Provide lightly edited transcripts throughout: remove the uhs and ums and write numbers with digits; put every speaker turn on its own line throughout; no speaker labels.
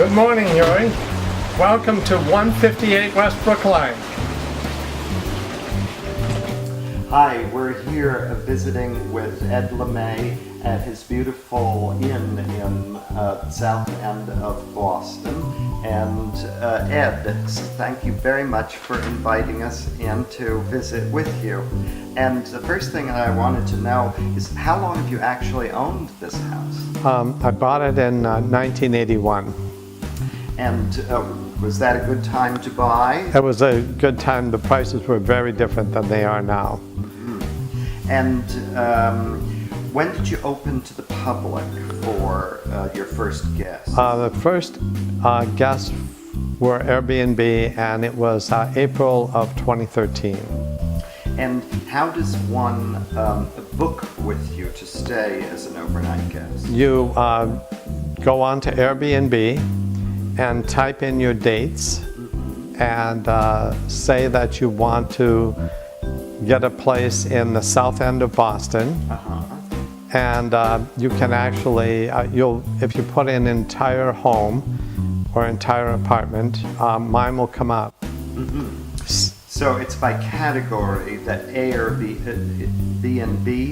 Good morning, Iory. Welcome to 158 West Brookline.
Hi, we're here visiting with Ed LeMay at his beautiful inn in south end of Boston. And Ed, thank you very much for inviting us in to visit with you. And the first thing that I wanted to know is how long have you actually owned this house?
I bought it in 1981.
And was that a good time to buy?
It was a good time. The prices were very different than they are now.
Mm-hmm. And when did you open to the public for your first guests?
The first guests were Airbnb, and it was April of 2013.
And how does one book with you to stay as an overnight guest?
You go on to Airbnb and type in your dates, and say that you want to get a place in the south end of Boston. And you can actually, if you put in entire home or entire apartment, mine will come up.
So it's by category that AirB-N-B,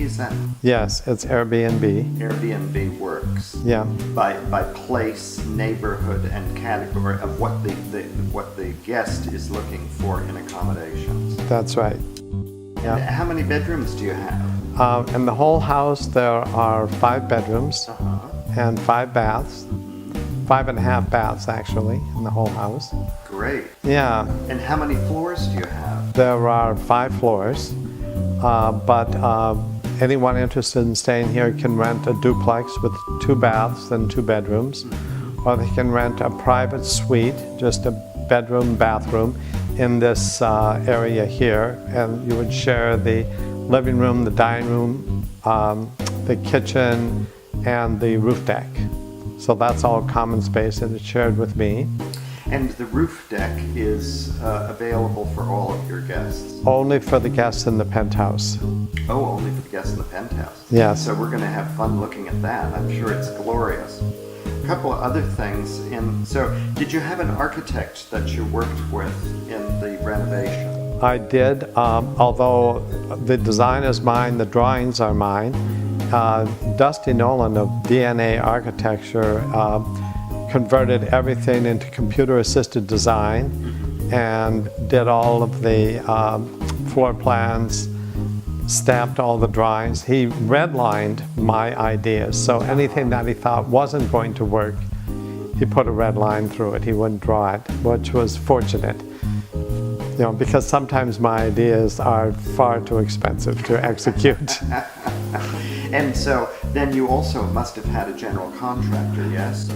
is that?
Yes, it's Airbnb.
Airbnb works.
Yeah.
By place, neighborhood, and category of what the guest is looking for in accommodations.
That's right. Yeah.
And how many bedrooms do you have?
In the whole house, there are 5 bedrooms and 5 baths. 5.5 baths, actually, in the whole house.
Great.
Yeah.
And how many floors do you have?
There are 5 floors, but anyone interested in staying here can rent a duplex with 2 baths and 2 bedrooms, or they can rent a private suite, just a bedroom, bathroom, in this area here, and you would share the living room, the dining room, the kitchen, and the roof deck. So that's all common space, and it's shared with me.
And the roof deck is available for all of your guests?
Only for the guests in the penthouse.
Oh, only for the guests in the penthouse.
Yes.
So we're going to have fun looking at that. I'm sure it's glorious. A couple of other things. So did you have an architect that you worked with in the renovation?
I did, although the design is mine, the drawings are mine. Dusty Nolan of DNA Architecture converted everything into computer-assisted design and did all of the floor plans, stamped all the drawings. He redlined my ideas, so anything that he thought wasn't going to work, he put a red line through it. He wouldn't draw it, which was fortunate. You know, because sometimes my ideas are far too expensive to execute.
And so then you also must have had a general contractor, yes?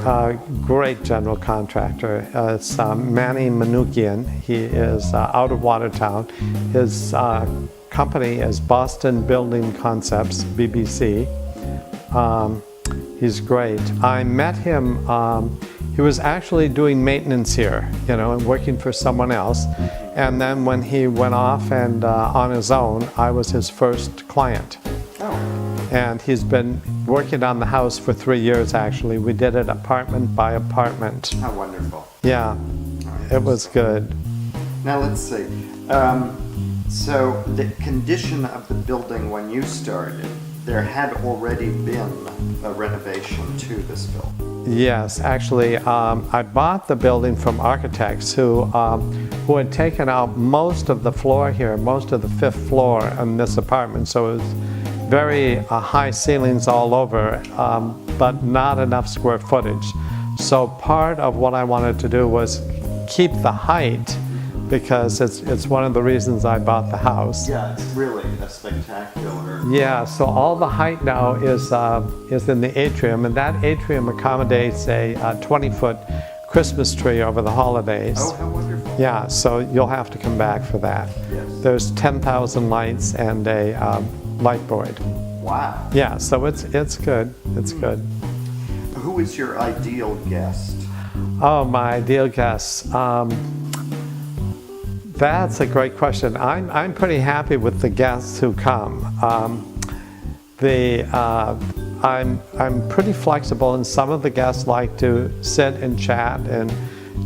Great general contractor. It's Manny Manukian. He is out of Watertown. His company is Boston Building Concepts, BBC. He's great. I met him, he was actually doing maintenance here, you know, and working for someone else. And then when he went off and on his own, I was his first client.
Oh.
And he's been working on the house for 3 years, actually. We did it apartment by apartment.
How wonderful.
Yeah, it was good.
Now let's see. So the condition of the building when you started, there had already been a renovation to this building.
Yes, actually, I bought the building from architects who had taken out most of the floor here, most of the 5th floor in this apartment. So it was very high ceilings all over, but not enough square footage. So part of what I wanted to do was keep the height, because it's one of the reasons I bought the house.
Yeah, it's really a spectacular.
Yeah, so all the height now is in the atrium, and that atrium accommodates a 20-foot Christmas tree over the holidays.
Oh, how wonderful.
Yeah, so you'll have to come back for that.
Yes.
There's 10,000 lights and a light board.
Wow.
Yeah, so it's good. It's good.
Who is your ideal guest?
Oh, my ideal guest. That's a great question. I'm pretty happy with the guests who come. I'm pretty flexible, and some of the guests like to sit and chat and,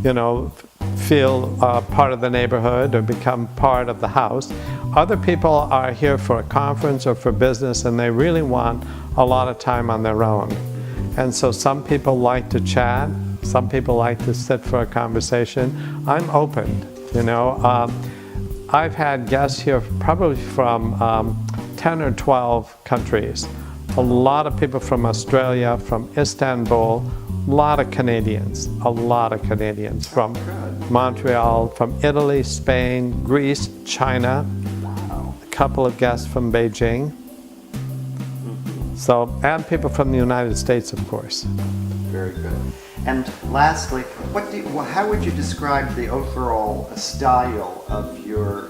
you know, feel part of the neighborhood or become part of the house. Other people are here for a conference or for business, and they really want a lot of time on their own. And so some people like to chat, some people like to sit for a conversation. I'm open, you know. I've had guests here probably from 10 or 12 countries. A lot of people from Australia, from Istanbul, a lot of Canadians from Montreal, from Italy, Spain, Greece, China.
Wow.
A couple of guests from Beijing. So, and people from the United States, of course.
Very good. And lastly, how would you describe the overall style of your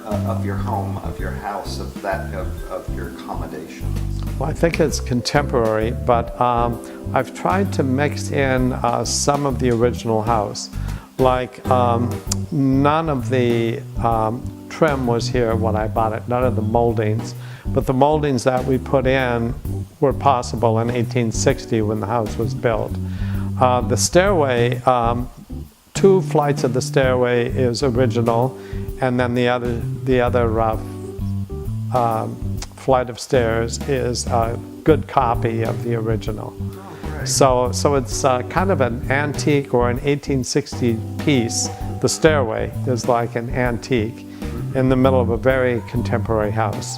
home, of your house, of your accommodations?
Well, I think it's contemporary, but I've tried to mix in some of the original house. Like none of the trim was here when I bought it, none of the moldings. But the moldings that we put in were possible in 1860 when the house was built. The stairway, 2 flights of the stairway is original, and then the other flight of stairs is a good copy of the original.
Oh, right.
So it's kind of an antique or an 1860 piece. The stairway is like an antique in the middle of a very contemporary house.